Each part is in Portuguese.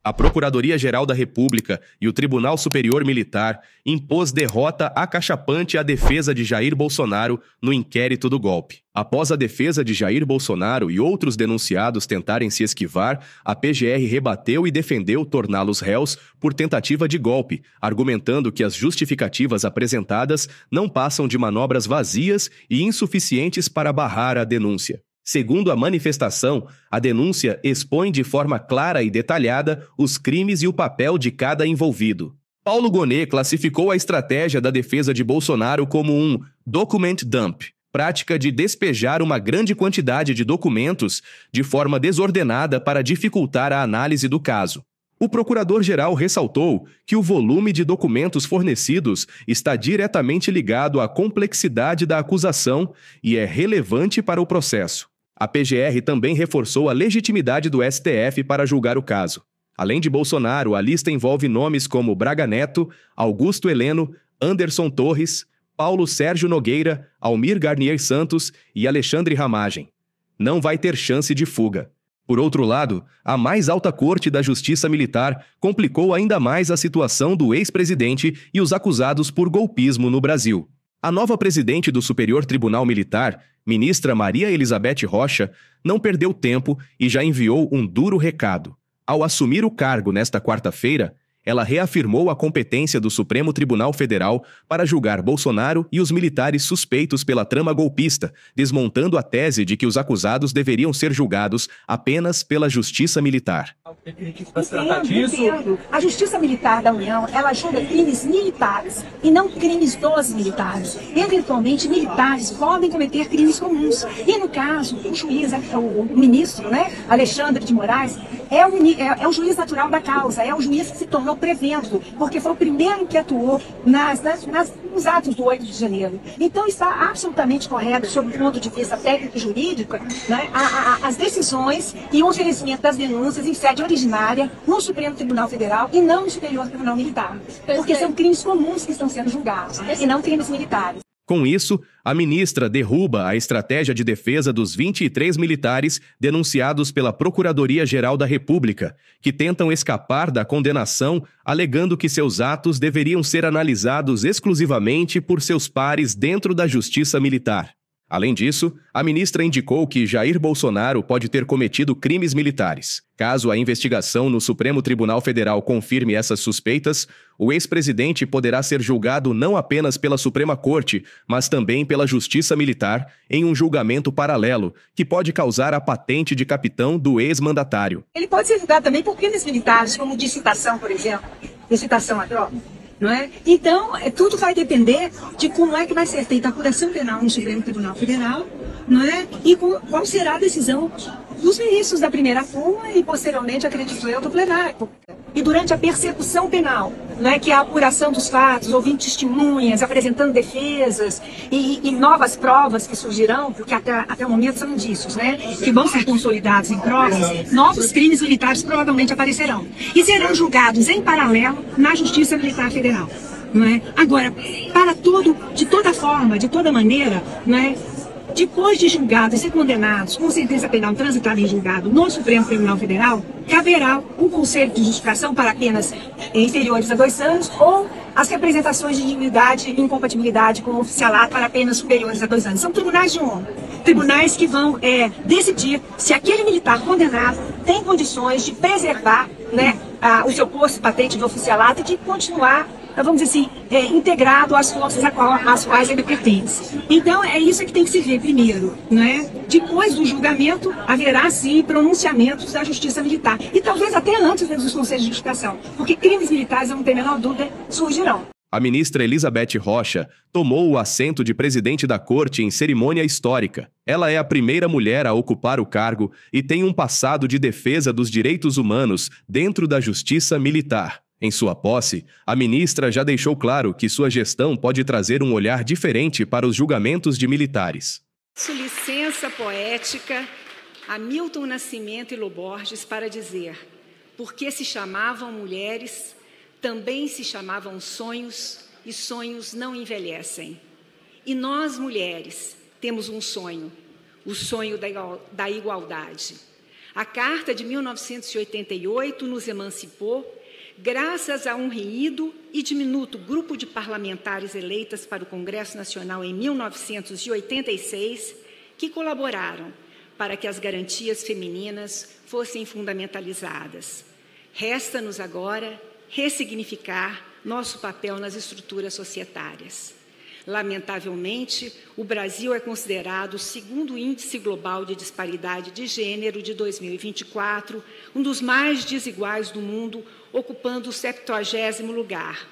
A Procuradoria-Geral da República e o Tribunal Superior Militar impôs derrota acachapante à defesa de Jair Bolsonaro no inquérito do golpe. Após a defesa de Jair Bolsonaro e outros denunciados tentarem se esquivar, a PGR rebateu e defendeu torná-los réus por tentativa de golpe, argumentando que as justificativas apresentadas não passam de manobras vazias e insuficientes para barrar a denúncia. Segundo a manifestação, a denúncia expõe de forma clara e detalhada os crimes e o papel de cada envolvido. Paulo Gonet classificou a estratégia da defesa de Bolsonaro como um document dump, prática de despejar uma grande quantidade de documentos de forma desordenada para dificultar a análise do caso. O procurador-geral ressaltou que o volume de documentos fornecidos está diretamente ligado à complexidade da acusação e é relevante para o processo. A PGR também reforçou a legitimidade do STF para julgar o caso. Além de Bolsonaro, a lista envolve nomes como Braga Neto, Augusto Heleno, Anderson Torres, Paulo Sérgio Nogueira, Almir Garnier Santos e Alexandre Ramagem. Não vai ter chance de fuga. Por outro lado, a mais alta corte da Justiça Militar complicou ainda mais a situação do ex-presidente e os acusados por golpismo no Brasil. A nova presidente do Superior Tribunal Militar, ministra Maria Elizabeth Rocha, não perdeu tempo e já enviou um duro recado. Ao assumir o cargo nesta quarta-feira, ela reafirmou a competência do Supremo Tribunal Federal para julgar Bolsonaro e os militares suspeitos pela trama golpista, desmontando a tese de que os acusados deveriam ser julgados apenas pela Justiça Militar. Entendo. A Justiça Militar da União, ela julga crimes militares e não crimes dos militares. Eventualmente, militares podem cometer crimes comuns. E no caso, o juiz, o ministro, Alexandre de Moraes, é o juiz natural da causa, é o juiz que se tornou prevento, porque foi o primeiro que atuou nos atos do 8 de janeiro. Então está absolutamente correto, sob o ponto de vista técnico e jurídico, as decisões e o oferecimento das denúncias em sede originária no Supremo Tribunal Federal e não no Superior Tribunal Militar. Porque são crimes comuns que estão sendo julgados, e não crimes militares. Com isso, a ministra derruba a estratégia de defesa dos 23 militares denunciados pela Procuradoria-Geral da República, que tentam escapar da condenação, alegando que seus atos deveriam ser analisados exclusivamente por seus pares dentro da Justiça Militar. Além disso, a ministra indicou que Jair Bolsonaro pode ter cometido crimes militares. Caso a investigação no Supremo Tribunal Federal confirme essas suspeitas, o ex-presidente poderá ser julgado não apenas pela Suprema Corte, mas também pela Justiça Militar, em um julgamento paralelo, que pode causar a patente de capitão do ex-mandatário. Ele pode ser julgado também por crimes militares, como de incitação, por exemplo, incitação à droga. Não é? Então, tudo vai depender de como é que vai ser feita a apuração penal no Supremo Tribunal Federal, não é? E qual será a decisão dos ministros da primeira turma e, posteriormente, acredito eu, do plenário. E durante a persecução penal, não é, que é a apuração dos fatos, ouvindo testemunhas, apresentando defesas e novas provas que surgirão, porque até o momento são indícios, né, que vão ser consolidados em provas, novos crimes militares provavelmente aparecerão e serão julgados em paralelo na Justiça Militar Federal. Não é? Agora, de toda forma, de toda maneira, não é, depois de julgados e condenados com sentença penal transitada em julgado no Supremo Tribunal Federal, caberá o conselho de justificação para penas inferiores a 2 anos ou as representações de indignidade e incompatibilidade com o oficialato para penas superiores a 2 anos. São tribunais de honra, tribunais que vão decidir se aquele militar condenado tem condições de preservar, né, o seu posto e patente de oficialato e de continuar, vamos dizer assim, integrado às forças às quais ele pertence. Então, é isso que tem que se ver primeiro, né? Depois do julgamento, haverá, sim, pronunciamentos da Justiça Militar. E talvez até antes dos conselhos de justificação, porque crimes militares, eu não tenho a menor dúvida, surgirão. A ministra Elizabeth Rocha tomou o assento de presidente da Corte em cerimônia histórica. Ela é a primeira mulher a ocupar o cargo e tem um passado de defesa dos direitos humanos dentro da Justiça Militar. Em sua posse, a ministra já deixou claro que sua gestão pode trazer um olhar diferente para os julgamentos de militares. Licença poética a Milton Nascimento e Lô Borges para dizer: porque se chamavam mulheres, também se chamavam sonhos, e sonhos não envelhecem. E nós, mulheres, temos um sonho, o sonho da igualdade. A Carta de 1988 nos emancipou graças a um reunido e diminuto grupo de parlamentares eleitas para o Congresso Nacional em 1986, que colaboraram para que as garantias femininas fossem fundamentalizadas. Resta-nos agora ressignificar nosso papel nas estruturas societárias. Lamentavelmente, o Brasil é considerado o segundo índice global de disparidade de gênero de 2024, um dos mais desiguais do mundo, ocupando o 70º lugar.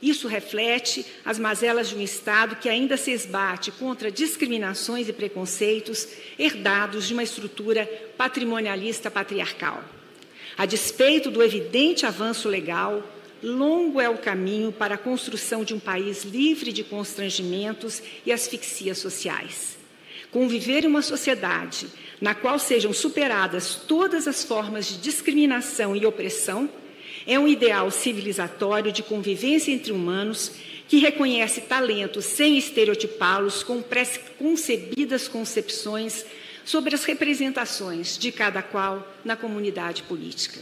Isso reflete as mazelas de um Estado que ainda se esbate contra discriminações e preconceitos herdados de uma estrutura patrimonialista patriarcal. A despeito do evidente avanço legal, longo é o caminho para a construção de um país livre de constrangimentos e asfixias sociais. Conviver em uma sociedade na qual sejam superadas todas as formas de discriminação e opressão é um ideal civilizatório de convivência entre humanos que reconhece talentos sem estereotipá-los com pré-concebidas concepções sobre as representações de cada qual na comunidade política.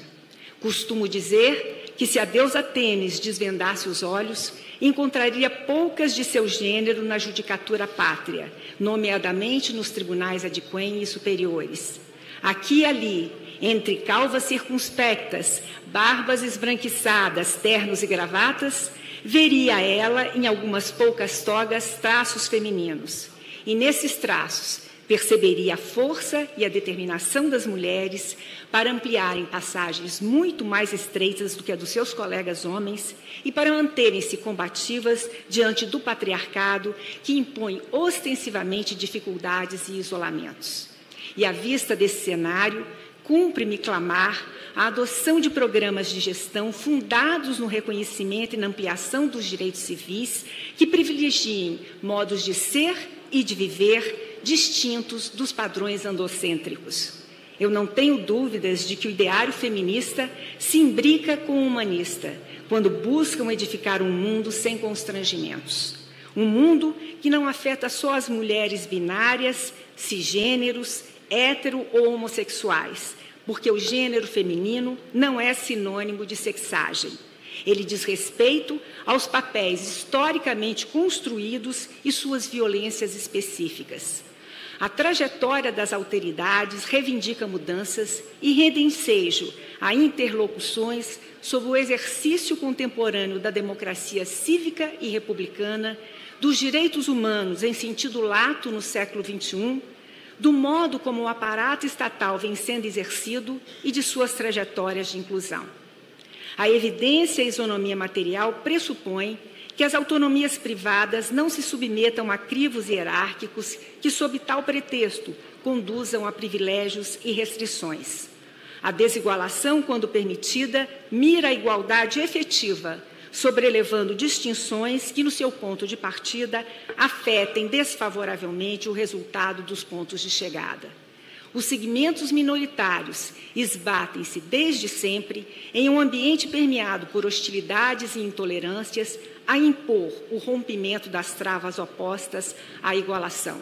Costumo dizer que se a deusa Tênis desvendasse os olhos, encontraria poucas de seu gênero na judicatura pátria, nomeadamente nos tribunais adquém e superiores. Aqui e ali, entre calvas circunspectas, barbas esbranquiçadas, ternos e gravatas, veria ela, em algumas poucas togas, traços femininos. E nesses traços, perceberia a força e a determinação das mulheres para ampliarem passagens muito mais estreitas do que a dos seus colegas homens e para manterem-se combativas diante do patriarcado que impõe ostensivamente dificuldades e isolamentos. E à vista desse cenário, cumpre-me clamar a adoção de programas de gestão fundados no reconhecimento e na ampliação dos direitos civis que privilegiem modos de ser e de viver distintos dos padrões androcêntricos. Eu não tenho dúvidas de que o ideário feminista se imbrica com o humanista, quando buscam edificar um mundo sem constrangimentos. Um mundo que não afeta só as mulheres binárias, cisgêneros, hétero ou homossexuais, porque o gênero feminino não é sinônimo de sexagem. Ele diz respeito aos papéis historicamente construídos e suas violências específicas. A trajetória das alteridades reivindica mudanças e rende ensejo a interlocuções sobre o exercício contemporâneo da democracia cívica e republicana, dos direitos humanos em sentido lato no século XXI, do modo como o aparato estatal vem sendo exercido e de suas trajetórias de inclusão. A evidência e a isonomia material pressupõem que as autonomias privadas não se submetam a crivos hierárquicos que, sob tal pretexto, conduzam a privilégios e restrições. A desigualação, quando permitida, mira a igualdade efetiva, sobrelevando distinções que, no seu ponto de partida, afetem desfavoravelmente o resultado dos pontos de chegada. Os segmentos minoritários esbatem-se desde sempre em um ambiente permeado por hostilidades e intolerâncias a impor o rompimento das travas opostas à igualação.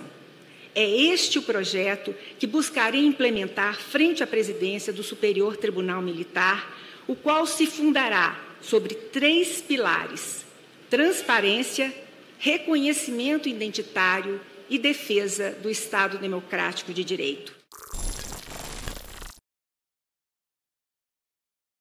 É este o projeto que buscarei implementar frente à presidência do Superior Tribunal Militar, o qual se fundará sobre 3 pilares: transparência, reconhecimento identitário e defesa do Estado democrático de direito.